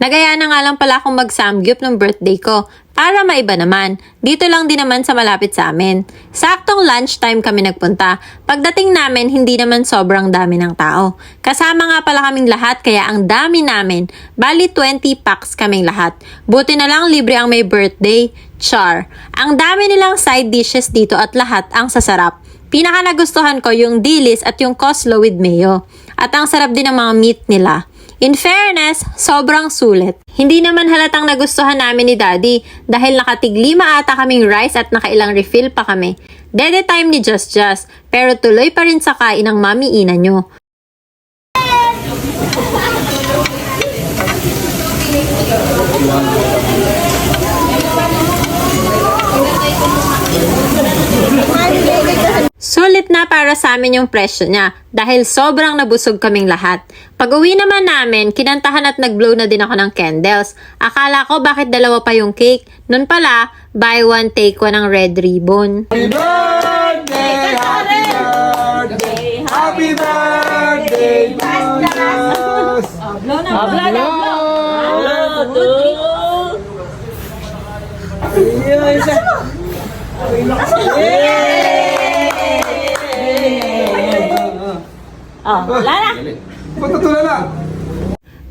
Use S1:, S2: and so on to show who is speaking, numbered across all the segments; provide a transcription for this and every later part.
S1: Nagaya na nga lang pala akong mag-samgyup ng birthday ko. Para maiba naman, dito lang din naman sa malapit sa amin. Saktong lunchtime kami nagpunta. Pagdating namin, hindi naman sobrang dami ng tao. Kasama nga pala kaming lahat kaya ang dami namin. Bali 20 packs kaming lahat. Buti na lang libre ang may birthday. Char. Ang dami nilang side dishes dito at lahat ang sasarap. Pinaka nagustuhan ko yung dilis at yung coleslaw with mayo. At ang sarap din ng mga meat nila. In fairness, sobrang sulit. Hindi naman halatang nagustuhan namin ni Daddy dahil nakatig-5 ata kaming rice at nakailang refill pa kami. Dede time ni Just, pero tuloy pa rin sa kain ng mami ina nyo. Sulit na para sa amin yung presyo niya dahil sobrang nabusog kaming lahat. Pag-uwi naman namin, kinantahan at nag-blow na din ako ng candles. Akala ko bakit 2 pa yung cake. Nun pala, buy one take one ng red ribbon.
S2: Happy birthday! Happy birthday! Happy birthday to us!
S1: Blow na, Lala!
S2: Patutulala!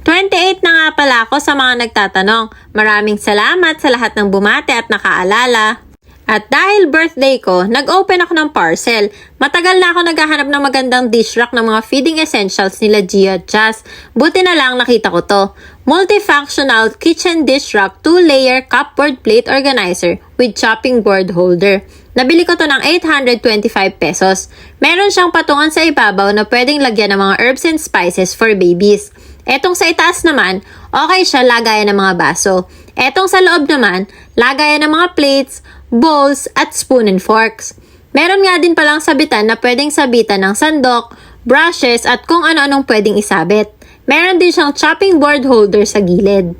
S1: 28 na nga pala ako sa mga nagtatanong. Maraming salamat sa lahat ng bumate at nakaalala. At dahil birthday ko, nag-open ako ng parcel. Matagal na ako naghahanap ng magandang dish rack ng mga feeding essentials nila Gia at Jazz. Buti na lang nakita ko to. Multifunctional kitchen dish rack 2-layer cupboard plate organizer with chopping board holder. Nabili ko to ng 825 pesos. Meron siyang patungan sa ibabaw na pwedeng lagyan ng mga herbs and spices for babies. Etong sa itaas naman, okay siya lagayan ng mga baso. Etong sa loob naman, lagayan ng mga plates, bowls, at spoon and forks. Meron nga din palang sabitan na pwedeng sabitan ng sandok, brushes, at kung ano-anong pwedeng isabit. Meron din siyang chopping board holder sa gilid.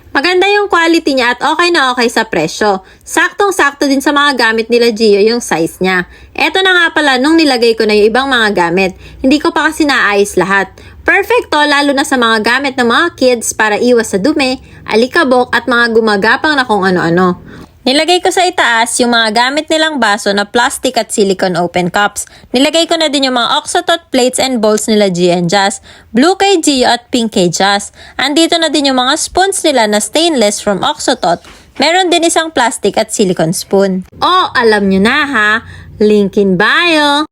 S1: Maganda yung quality niya at okay na okay sa presyo. Saktong-sakto din sa mga gamit nila Gio yung size niya. Eto na nga pala nung nilagay ko na yung ibang mga gamit. Hindi ko pa kasi naayos lahat. Perfecto lalo na sa mga gamit ng mga kids para iwas sa dumi, alikabok at mga gumagapang na kung ano-ano. Nilagay ko sa itaas yung mga gamit nilang baso na plastic at silicone open cups. Nilagay ko na din yung mga Oxotot plates and bowls nila Gio and Jazz, blue kay Gio at pink kay Jazz. Andito na din yung mga spoons nila na stainless from Oxotot. Meron din isang plastic at silicone spoon. Oh, alam nyo na ha, link in bio!